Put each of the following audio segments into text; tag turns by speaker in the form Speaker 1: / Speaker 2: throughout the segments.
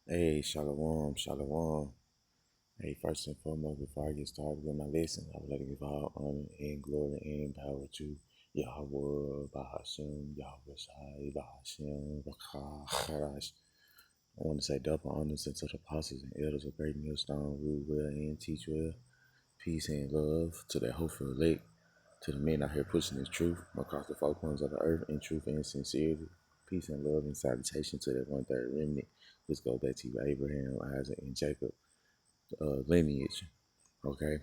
Speaker 1: Hey, shalom, shalom. Hey, first and foremost, before I get started with my lesson, I would like to give all honor and glory and power to YAHAWAH, bahasham, YAHAWASHI, bahasham, bahasham. I want to say double honors to the apostles and elders of Great Millstone, rule well and teach well. Peace and love to the hopeful elect, to the men out here pushing this truth across the four corners of the earth in truth and sincerity. Peace and love and salutation to that 1/3 remnant. Let's go back to you, Abraham, Isaac, and Jacob lineage. Okay,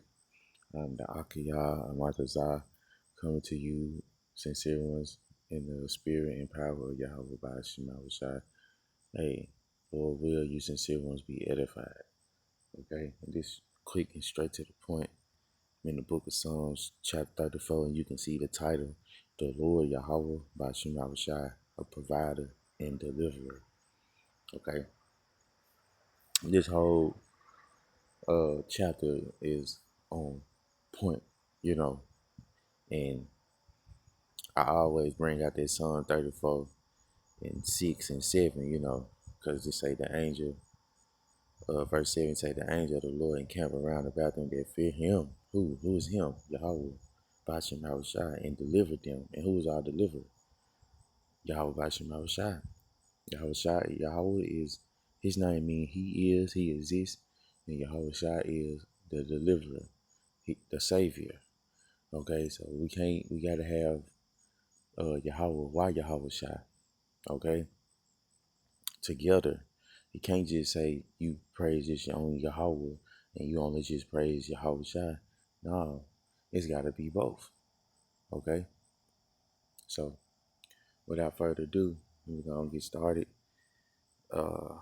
Speaker 1: I'm the Akiyah Amatazah, coming to you, sincere ones, in the spirit and power of Yahweh by Shemawashai. Hey, Lord, will you sincere ones be edified? Okay, and this quick and straight to the point. I'm in the book of Psalms, chapter 34, and you can see the title, The Lord Yahweh by Shemawashai, a provider and deliverer. Okay, this whole chapter is on point, you know, and I always bring out that Psalm 34 and 6 and 7, you know, because they say the angel, verse 7 say the angel of the Lord encamp around about them that fear him. Who? Who is him? Yahweh, Bashem Harushai, and delivered them. And who is our deliverer? Yahweh Bashem Harushai. Yahweh is, his name means he exists, and Yahweh Shai is the deliverer, the savior. Okay, so we gotta have Yahweh, why Yahweh Shai? Okay, together. You can't just say you praise just your only Yahweh and you only just praise Yahweh Shai. No, it's got to be both. Okay, so without further ado, we're gonna get started. Uh,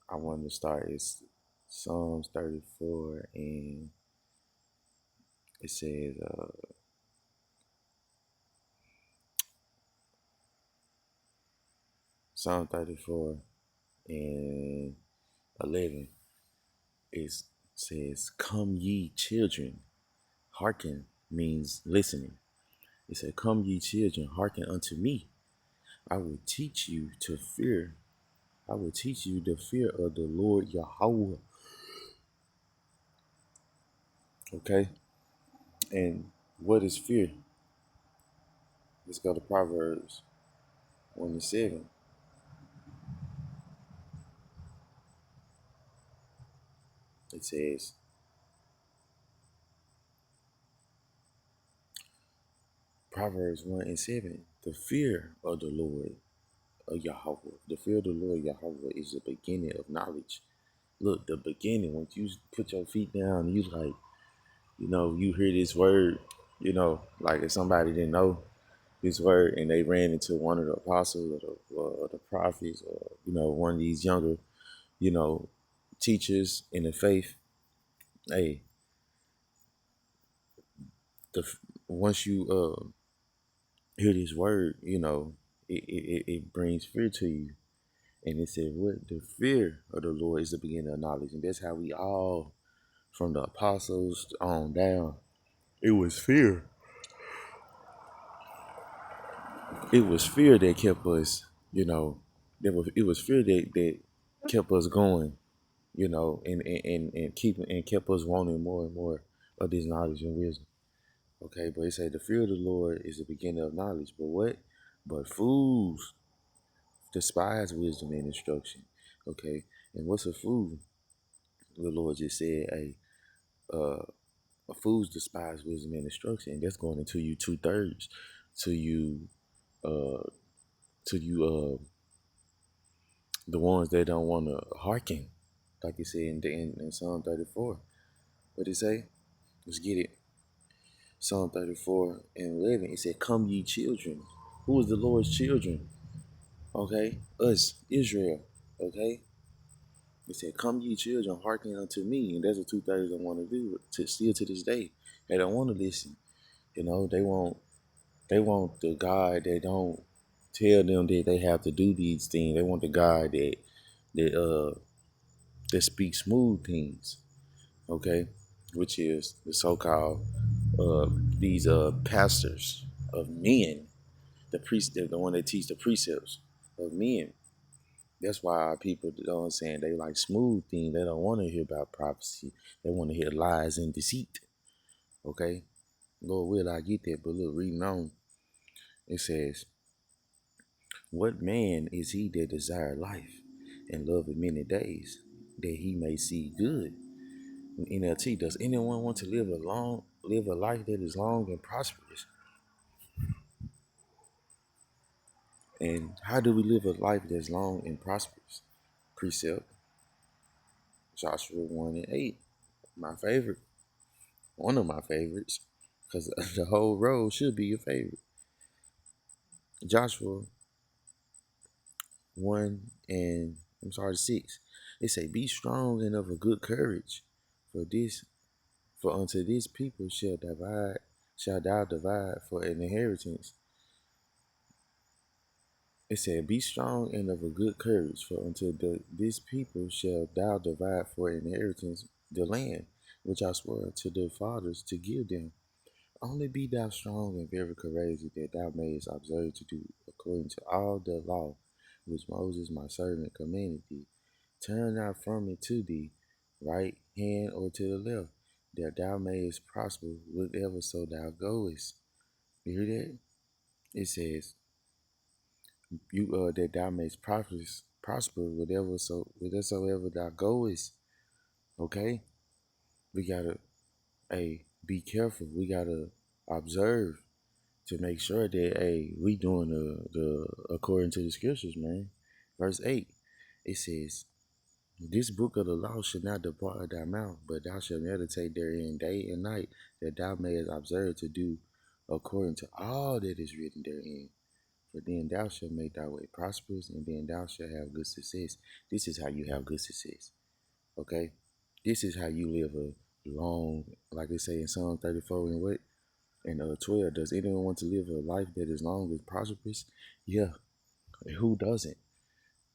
Speaker 1: I want to start. It's Psalms 34, and it says, Psalm 34 and 11. It says, "Come ye children, hearken," means listening. It said, "Come ye children, hearken unto me. I will teach you to fear. I will teach you the fear of the Lord Yahweh." Okay? And what is fear? Let's go to Proverbs 1 and 7. It says, Proverbs 1 and 7, the fear of the Lord of Yahweh. The fear of the Lord Yahweh is the beginning of knowledge. Look, the beginning, when you put your feet down, you like, you hear this word, like if somebody didn't know this word and they ran into one of the apostles or the prophets or, one of these younger, you know, teachers in the faith, hey, the once you hear this word, it brings fear to you. And it said, what? The fear of the Lord is the beginning of knowledge. And that's how we all, from the apostles on down, it was fear. It was fear that kept us, it was fear that kept us going, and kept us wanting more and more of this knowledge and wisdom. Okay, but it said the fear of the Lord is the beginning of knowledge. But what? But fools despise wisdom and instruction. Okay, and what's a fool? The Lord just said, hey, uh, fools despise wisdom and instruction, and that's going into you 2/3 to you, uh, the ones that don't want to hearken, like it said in Psalm 34. What it say? Let's get it. Psalm 34 and 11. It said, "Come ye children." Who is the Lord's children? Okay, us, Israel. Okay, it said, "Come ye children, hearken unto me," and that's what 2/3 don't want to do. Still to this day, they don't want to listen. They want the God that don't tell them that they have to do these things. They want the God that speaks smooth things. Okay, which is the so-called these pastors of men. the precept, the one that teach the precepts of men. That's why our people, you know what I'm saying, they like smooth things. They don't want to hear about prophecy. They want to hear lies and deceit. Okay? Lord will I get that, but look, reading on, it says, what man is he that desire life and love of many days, that he may see good? In NLT, does anyone want to live a life that is long and prosperous? And how do we live a life that's long and prosperous? Precept, Joshua 1 and 8. My favorite. One of my favorites. Because the whole road should be your favorite. Joshua 1 and 6. It say, be strong and of a good courage. For unto this people shall thou divide for an inheritance. It said, be strong and of a good courage, for unto this people shall thou divide for an inheritance the land, which I swore to their fathers to give them. Only be thou strong and very courageous, that thou mayest observe to do according to all the law which Moses my servant commanded thee. Turn not from it to thee, right hand or to the left, that thou mayest prosper whithersoever so thou goest. You hear that? It says, you that thou mayest prosper whithersoever thou goest. Okay? We gotta be careful. We gotta observe to make sure that we doing the according to the scriptures, man. Verse 8, it says, this book of the law should not depart of thy mouth, but thou shalt meditate therein day and night, that thou mayest observe to do according to all that is written therein. For then thou shalt make thy way prosperous, and then thou shalt have good success. This is how you have good success. Okay? This is how you live a long, like they say in Psalm 34 and what? And 12, does anyone want to live a life that is long and prosperous? Yeah. And who doesn't?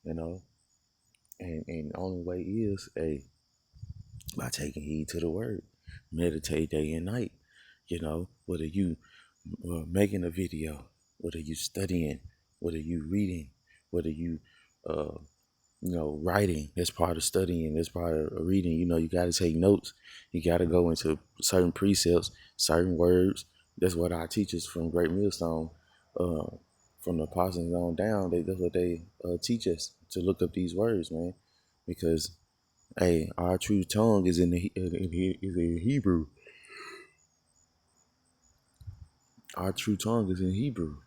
Speaker 1: You know? And the only way is by taking heed to the word. Meditate day and night. You know, whether you making a video, whether you studying, whether you reading, whether you uh writing. That's part of studying. That's part of reading. You got to take notes. You got to go into certain precepts, certain words. That's what our teachers from Great Millstone, from the apostles on down, that's what they teach us, to look up these words, man. Because our true tongue is is in Hebrew. Our true tongue is in Hebrew.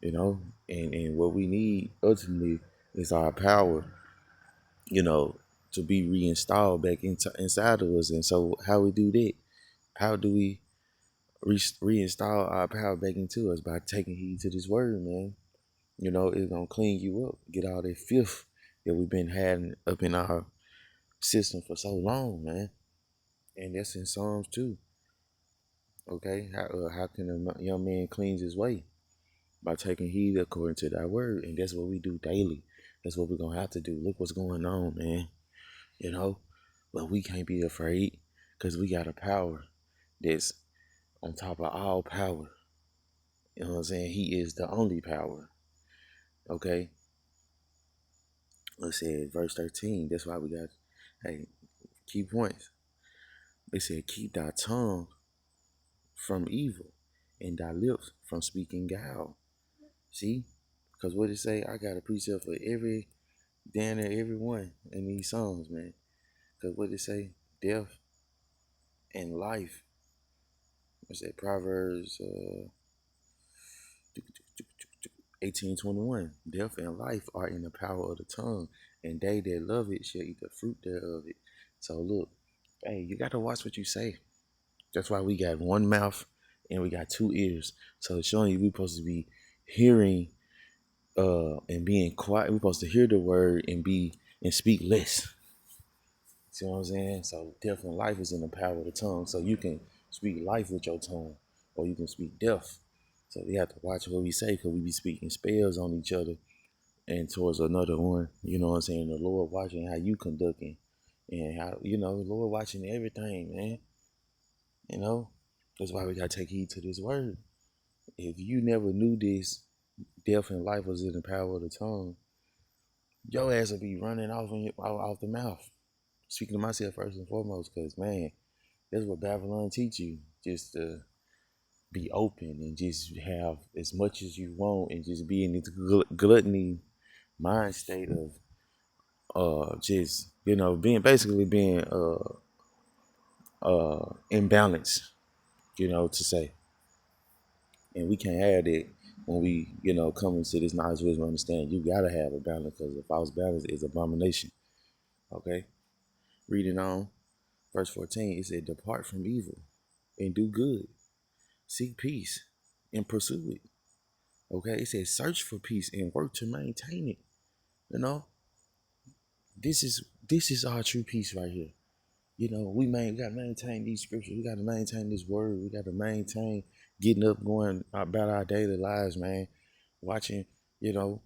Speaker 1: And what we need ultimately is our power, to be reinstalled back inside of us. And so how we do that? How do we reinstall our power back into us? By taking heed to this word, man. It's gonna clean you up, get all that filth that we've been having up in our system for so long, man. And that's in Psalms too. Okay, how can a young man cleanse his way? By taking heed according to thy word. And that's what we do daily. That's what we're gonna have to do. Look what's going on, man. But we can't be afraid, because we got a power that's on top of all power. You know what I'm saying? He is the only power. Okay? Let's say verse 13. That's why we got key points. They said, keep thy tongue from evil and thy lips from speaking guile. See? Because what it say, I got a precept for every damn near everyone in these songs, man. Because what it say, death and life. What's that? Proverbs 18:21. Death and life are in the power of the tongue, and they that love it shall eat the fruit thereof. It. So look, you gotta watch what you say. That's why we got one mouth and we got two ears. So it's showing you we supposed to be hearing and being quiet. We're supposed to hear the word and speak less. See what I'm saying? So death and life is in the power of the tongue. So you can speak life with your tongue, or you can speak death. So we have to watch what we say, because we be speaking spells on each other and towards another one. You know what I'm saying? The Lord watching how you conducting, and how, the Lord watching everything, man. That's why we gotta take heed to this word. If you never knew this, death and life was in the power of the tongue, your ass will be running off off the mouth. Speaking to myself first and foremost, because man, that's what Babylon teach you. Just to be open and just have as much as you want and just be in this gluttony mind state of just being basically being imbalanced, to say. And we can't have that when we, come into this knowledge, wisdom, understand. You gotta have a balance because a false balance is abomination. Okay? Reading on, verse 14, it said, depart from evil and do good. Seek peace and pursue it. Okay? It says, search for peace and work to maintain it. You know, this is our true peace right here. We gotta maintain these scriptures. We gotta maintain this word. We gotta maintain getting up, going about our daily lives, man. Watching, you know,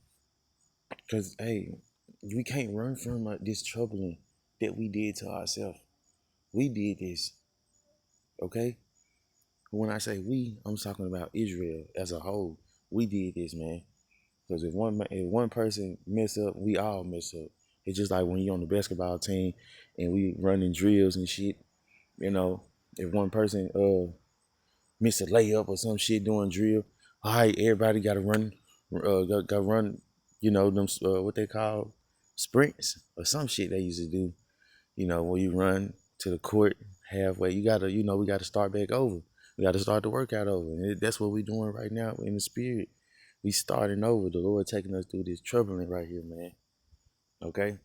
Speaker 1: because hey, we can't run from this troubling that we did to ourselves. We did this, okay? When I say we, I'm talking about Israel as a whole. We did this, man. Because if one person mess up, we all mess up. It's just like when you're on the basketball team and we running drills and shit. If one person miss a layup or some shit doing drill, all right, everybody got to run, got run. Them what they call sprints or some shit they used to do. When you run to the court halfway, you gotta, we gotta start back over. We gotta start the workout over. And that's what we doing right now in the spirit. We starting over. The Lord taking us through this troubling right here, man. Okay,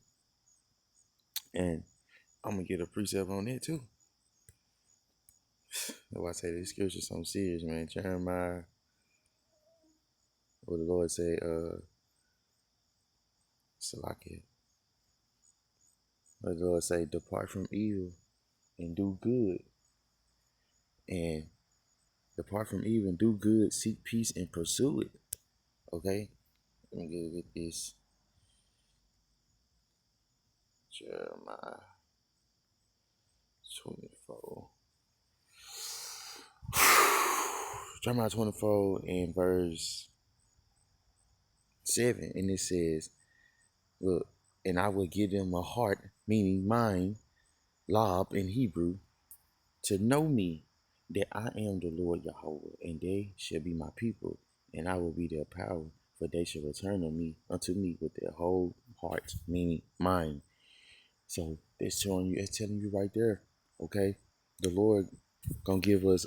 Speaker 1: and I'm gonna get a precept on that too. That's why I say this scripture something serious, man. Jeremiah, what the Lord say, Salakia. What the Lord say, depart from evil and do good. And depart from evil and do good, seek peace and pursue it. Okay? Let me get this. Jeremiah 24. Jeremiah 24 and verse 7. And it says, look, and I will give them a heart, meaning mind, lob in Hebrew, to know me, that I am the Lord Yahawah, and they shall be my people, and I will be their power, for they shall return unto me with their whole heart, meaning mind. So it's telling you right there, okay? The Lord gonna give us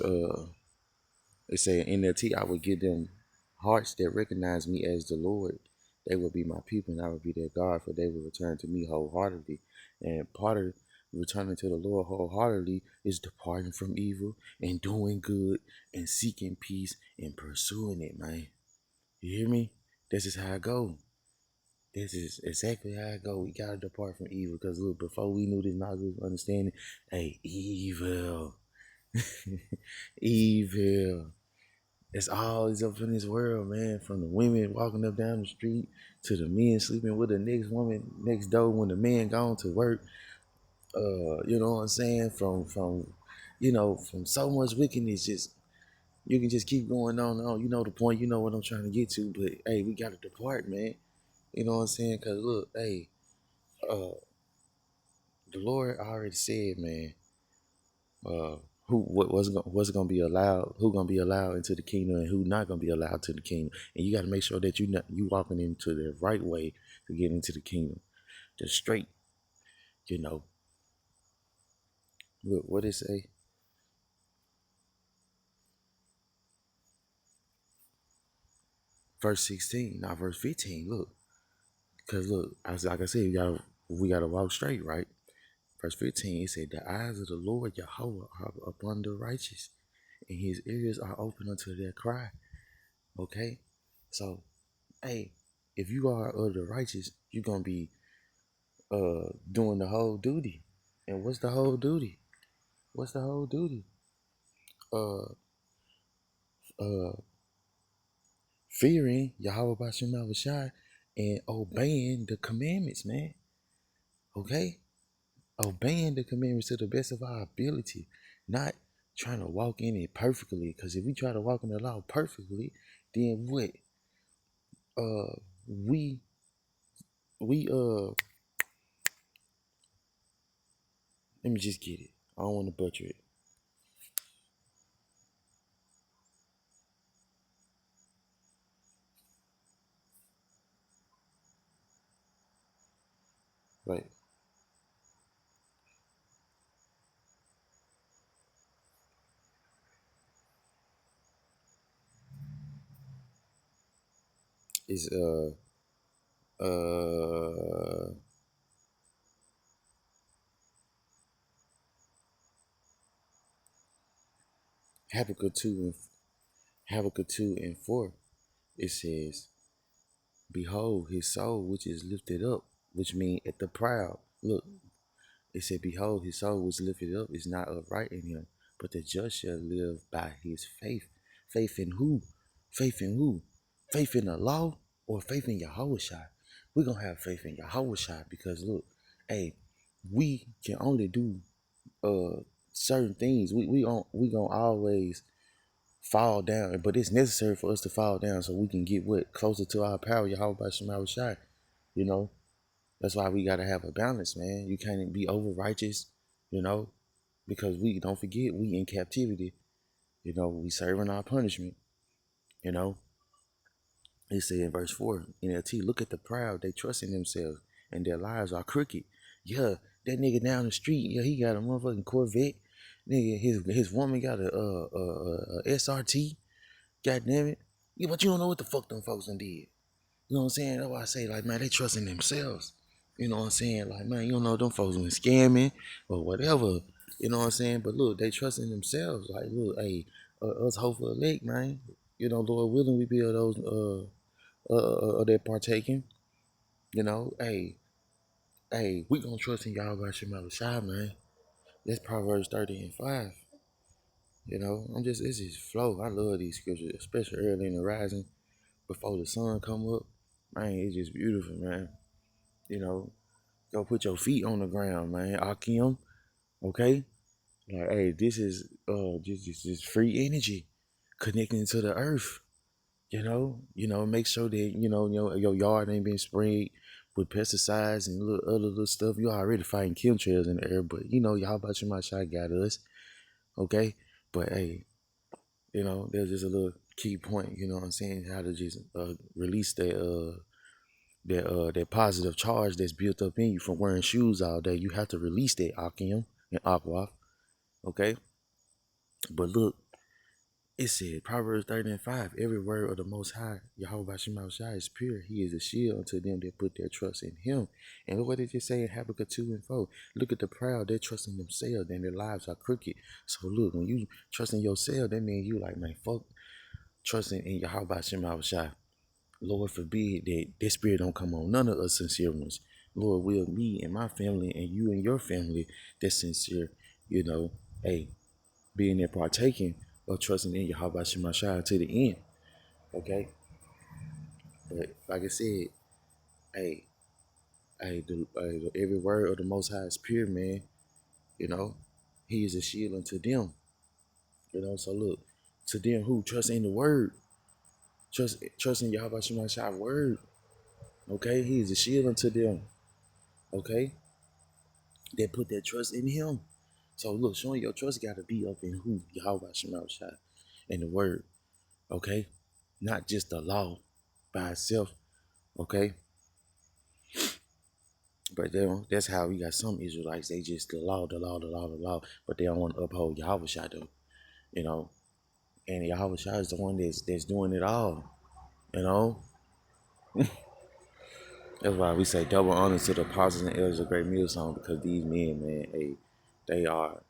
Speaker 1: it say in NLT, I will give them hearts that recognize me as the Lord. They will be my people and I will be their God, for they will return to me wholeheartedly. And part of returning to the Lord wholeheartedly is departing from evil and doing good and seeking peace and pursuing it, man. You hear me? This is how I go. This is exactly how I go. We gotta depart from evil because look, before we knew this knowledge of understanding, hey, evil. Evil. It's always up in this world, man. From the women walking up down the street to the men sleeping with the next woman next door when the man gone to work. You know what I'm saying? From so much wickedness, just you can just keep going on and on. You know the point. You know what I'm trying to get to. But hey, we gotta depart, man. You know what I'm saying? Cause look, hey, uh, the Lord already said, man. Uh, what's gonna be allowed, who gonna be allowed into the kingdom and who not gonna be allowed to the kingdom, and you got to make sure that you walking into the right way to get into the kingdom, the straight, you know. Look what it say, verse 16, not verse 15. Look, because look, as like I said, we gotta walk straight, right? Verse 15, it said, the eyes of the Lord Yahawah are upon the righteous, and his ears are open unto their cry. Okay, so hey, if you are of the righteous, you're gonna be doing the whole duty. And what's the whole duty? What's the whole duty? Uh uh Fearing Yahweh Bashim Shai and obeying the commandments, man. Okay? Obeying the commandments to the best of our ability. Not trying to walk in it perfectly. Because if we try to walk in the law perfectly, then what? uh we we let me just get it. I don't want to butcher it. Right. Is uh Habakkuk 2 and 4. It says, "Behold, his soul which is lifted up," which means at the proud. Look, it said, "Behold, his soul which is lifted up is not upright in him, but the just shall live by his faith." Faith in who? Faith in who? Faith in the law or faith in YAHAWASHI? We're gonna have faith in YAHAWASHI because look, hey, we can only do certain things. We gonna always fall down, but it's necessary for us to fall down so we can get what closer to our power, Yahweh by Shema Shai. You know, that's why we gotta have a balance, man. You can't be over righteous, you know, because we don't forget we in captivity. You know, we serving our punishment. You know, it said in verse 4 NLT, "Look at the proud; they trust in themselves, and their lives are crooked." Yeah, that nigga down the street, yeah, he got a motherfucking Corvette. Nigga, his woman got a SRT. God damn it. Yeah, but you don't know what the fuck them folks done did. You know what I'm saying? That's why I say, like, man, they trust in themselves. You know what I'm saying? Like, man, you don't know them folks been scamming or whatever. You know what I'm saying? But look, they trust in themselves. Like, look, hey, us hopeful elect, man. You know, Lord willing, we be of those that partaking. You know, hey, we gonna trust in y'all by Shema Shai, man. That's Proverbs 30 and 5. You know, it's just flow. I love these scriptures, especially early in the rising before the sun come up. Man, it's just beautiful, man. You know, go put your feet on the ground, man. Akim, okay? Like, hey, this is just free energy connecting to the earth. Make sure that your yard ain't been sprayed with pesticides and other little stuff. You already fighting chemtrails in the air, but y'all about my shot got us, okay? But hey, there's just a little key point. You know what I'm saying? How to just release that positive charge that's built up in you from wearing shoes all day. You have to release that Akim and Aqua, okay? But look, it said, Proverbs 30 and 5, "Every word of the Most High, Yahweh Shema Shai, is pure. He is a shield unto them that put their trust in him." And look what it just say in Habakkuk 2 and 4. "Look at the proud, they're trusting themselves and their lives are crooked." So look, when you trust in yourself, that means you like, man, fuck trusting in Yahweh Shema Shai. Lord forbid that this spirit don't come on none of us sincere ones. Lord, will me and my family and you and your family that's sincere, you know, hey, being there partaking of trusting in Yahweh Shema Shai to the end. Okay? But like I said, hey, every word of the Most High is pure, man. You know, He is a shield unto them. So look, to them who trust in the word, trust in Yahweh Shema Shai word. Okay, He is a shield unto them. Okay, they put their trust in Him. So look, showing your trust got to be up in who Yahweh Shema Shai and the word. Okay, not just the law by itself. Okay, but that's how we got some Israelites. They just the law, the law, the law, the law, but they don't want to uphold Yahweh Shai though. You know, and Yahweh Shai is the one that's doing it all. You know, that's why we say double honor to the apostles and elders of Great Millstone, because these men, man, hey, they are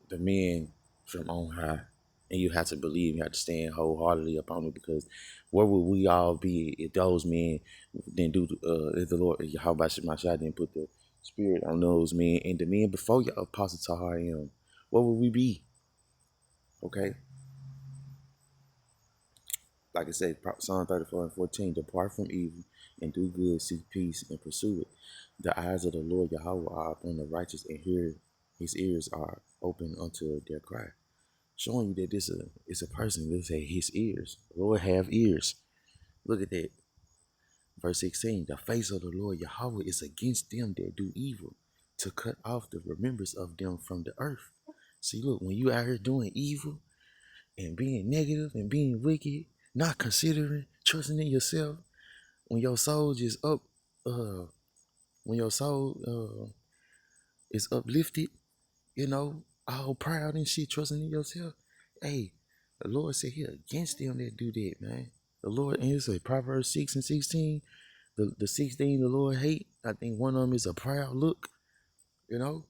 Speaker 1: the men from on high. And you have to believe, you have to stand wholeheartedly upon it, because where would we all be if those men didn't do, if the Lord, how about Shemashah didn't put the spirit on those men and the men before your Apostle Tahariim? Where would we be? Okay? Like I said, Psalm 34 and 14, "Depart from evil and do good, seek peace and pursue it. The eyes of the Lord Yahweh are upon the righteous, and his ears are open unto their cry." Showing you that this is a person. This say his ears. Lord have ears. Look at that. Verse 16, the face of the Lord Yahweh is against them that do evil, to cut off the remembrance of them from the earth. See, look, when you out here doing evil and being negative and being wicked, not considering, trusting in yourself, when your soul just up, when your soul is uplifted, all proud and shit, trusting in yourself. Hey, the Lord said he against them that do that, man. The Lord, and it's like Proverbs 6 and 16. The 16 the Lord hate, I think one of them is a proud look, you know.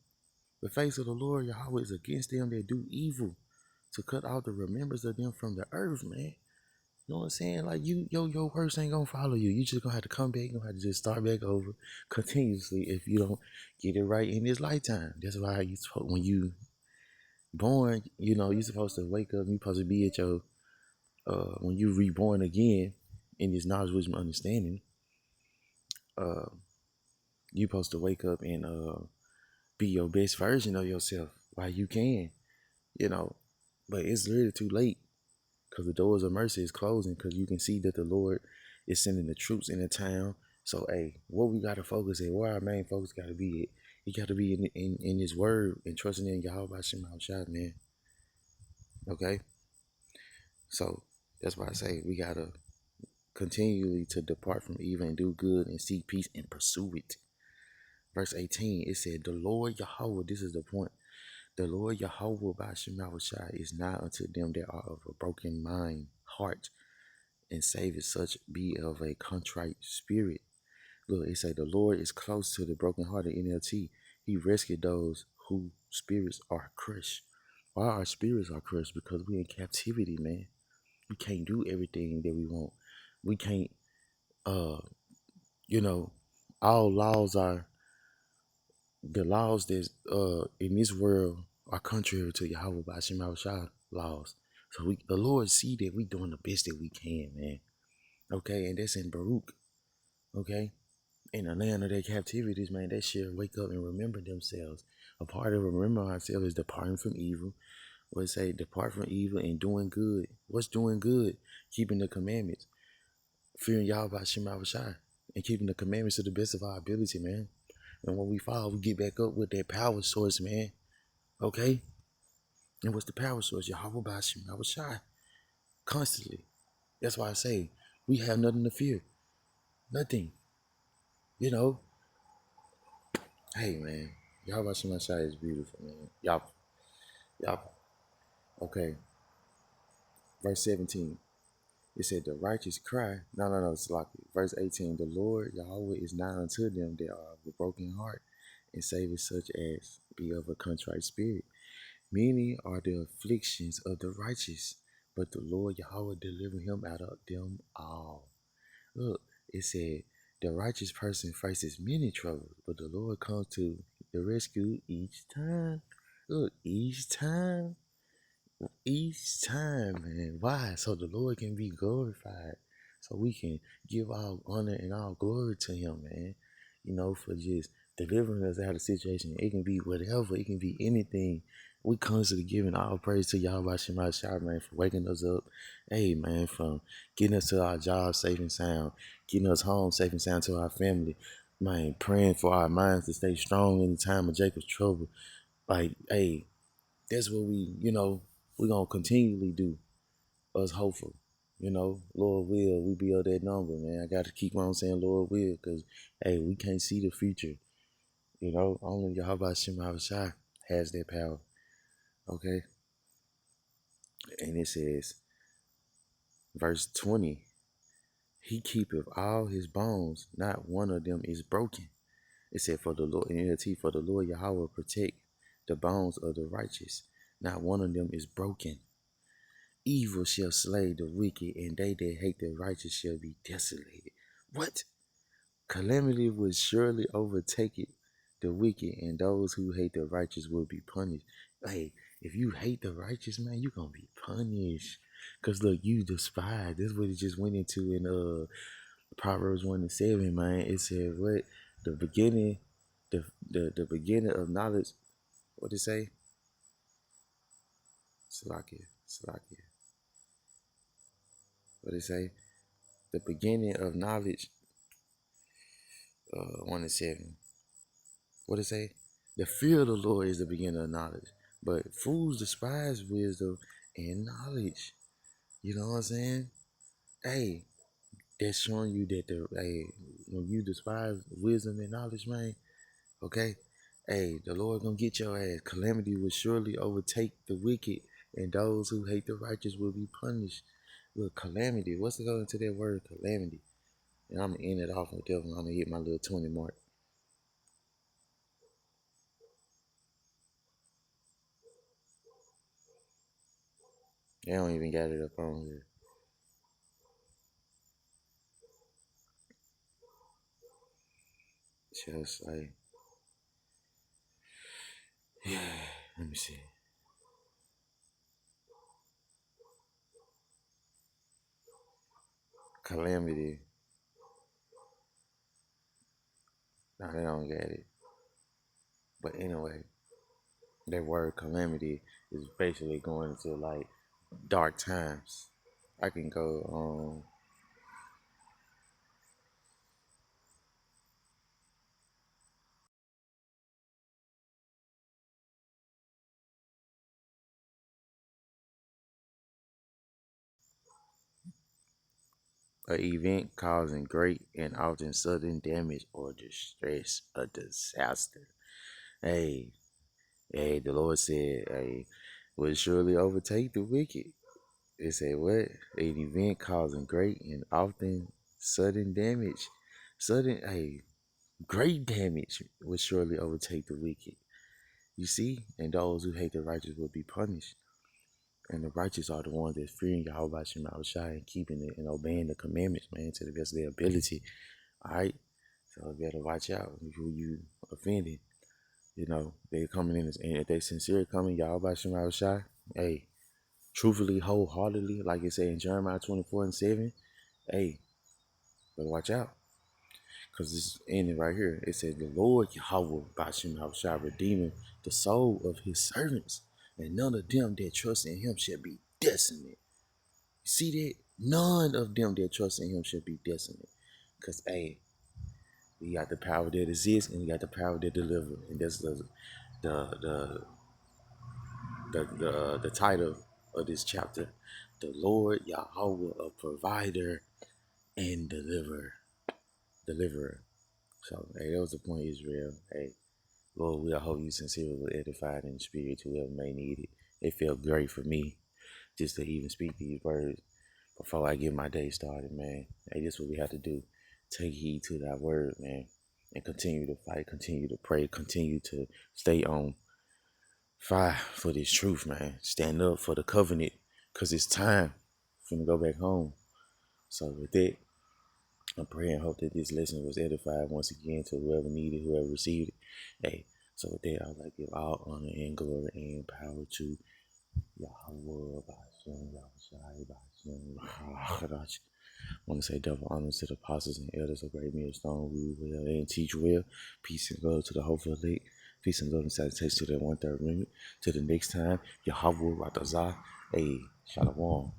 Speaker 1: The face of the Lord Yahweh is against them that do evil, to cut out the remembrance of them from the earth, man. You know what I'm saying? Like your works ain't gonna follow you. You just gonna have to come back. You gonna have to just start back over continuously if you don't get it right in this lifetime. That's why when you born, you're supposed to wake up. You're supposed to be at your when you reborn again in this knowledge, wisdom, understanding. You're supposed to wake up and be your best version of yourself while you can, you know. But it's literally too late because the doors of mercy is closing, because you can see that the Lord is sending the troops in the town. So, hey, what we got to focus at, where our main focus got to be at, you got to be in His word and trusting in YAHAWASHI, man. Okay? So, that's why I say we got to continually to depart from evil and do good and seek peace and pursue it. Verse 18, it said, the Lord Yahweh, this is the point. The Lord Yahweh bahasham is nigh unto them that are of a broken mind, heart, and saveth such be of a contrite spirit. Look, it say the Lord is close to the brokenhearted, NLT. He rescued those whose spirits are crushed. Why our spirits are crushed? Because we're in captivity, man. We can't do everything that we want. We can't, you know, all laws are, the laws that in this world are contrary to Yahweh bahasham laws. So the Lord see that we doing the best that we can, man. Okay, and that's in Baruch. Okay, in the land of their captivities, man, they should wake up and remember themselves. A part of remembering ourselves is departing from evil. What it say? Depart from evil and doing good. What's doing good? Keeping the commandments, fearing Yahweh Shai, and keeping the commandments to the best of our ability, man. And when we fall, we get back up with that power source, man. Okay? And what's the power source? Yahweh Shai. Constantly. That's why I say we have nothing to fear. Nothing. You know? Hey, man. Yahweh Shai is beautiful, man. Y'all. Okay. Verse 17. It said, the righteous cry. No, it's like it. Verse 18. The Lord Yahweh is nigh unto them that are of a broken heart, and saveth such as be of a contrite spirit. Many are the afflictions of the righteous, but the Lord Yahweh deliver him out of them all. Look, it said, the righteous person faces many troubles, but the Lord comes to the rescue each time. Look, each time, man. Why? So the Lord can be glorified. So we can give all honor and all glory to him, man. For just delivering us out of situation. It can be whatever. It can be anything. We constantly giving all praise to Yahweh Shai, man, for waking us up. Hey, man, from getting us to our job safe and sound, getting us home safe and sound to our family. Man, praying for our minds to stay strong in the time of Jacob's trouble. Like, hey, that's what we're going to continually do, us hopeful. Lord will, we build that number, man. I got to keep on saying Lord will, because, hey, we can't see the future. Only Yahweh Shai has that power. Okay? And it says, verse 20, he keepeth all his bones, not one of them is broken. It said, for the Lord, in NLT, for the Lord Yahweh protect the bones of the righteous, not one of them is broken. Evil shall slay the wicked, and they that hate the righteous shall be desolated. What? Calamity will surely overtake it, the wicked, and those who hate the righteous will be punished. Hey, if you hate the righteous, man, you're going to be punished. Because, look, you despise. This is what it just went into in Proverbs 1 and 7, man. It said, what? The beginning, the beginning of knowledge, what it say? Salakia. What it say? the beginning of knowledge, 1:7. What it say? The fear of the Lord is the beginning of knowledge, but fools despise wisdom and knowledge. You know what I'm saying? Hey, that's showing you that when you despise wisdom and knowledge, man, okay, hey, the Lord gonna get your ass. Calamity will surely overtake the wicked, and those who hate the righteous will be punished. Look, calamity. What's the going to that word, calamity? And I'm gonna end it off with that one. I'm gonna hit my little 20 mark. They don't even got it up on here. Just like, yeah, let me see. Calamity. No, they don't get it. But anyway, that word calamity is basically going into like dark times. I can go an event causing great and often sudden damage or distress, a disaster. Hey, hey, the Lord said, hey, will surely overtake the wicked. It said what? An event causing great and often sudden damage. Great damage will surely overtake the wicked. You see, and those who hate the righteous will be punished. And the righteous are the ones that's fearing YAHAWASHI and keeping it and obeying the commandments, man, to the best of their ability. All right? So you better watch out who you offending. You know, they coming in, and if they sincere coming, YAHAWASHI, hey, truthfully, wholeheartedly, like it said in Jeremiah 24:7, hey, better watch out. Because this ending right here, it says, the Lord Yahweh Bashem shall redeem the soul of his servants, and none of them that trust in him shall be desolate. You see that? None of them that trust in him shall be desolate. Because, hey, he got the power that exists and he got the power that deliver. And that's the the the title of this chapter. The Lord Yahweh, a provider and deliverer. So, hey, that was the point, Israel. Hey, Lord, I hope you sincerely were edified in the spirit to whoever may need it. It felt great for me just to even speak these words before I get my day started, man. Hey, this is what we have to do. Take heed to that word, man. And continue to fight, continue to pray, continue to stay on fire for this truth, man. Stand up for the covenant. Cause it's time for me to go back home. So with that, I pray and hope that this lesson was edified once again to whoever needed, whoever received it. Hey, so with that, I would like to give all honor and glory and power to Yahawah, bahasham, Yahawashi, bahasham. I want to say double honors to the apostles and elders of Great Millstone, rule well and teach well. Peace and love to the hopeful elect. Peace and love and salutation to the 1/3 remnant. Till the next time, Yahawah, Ratazah, hey, Shalom.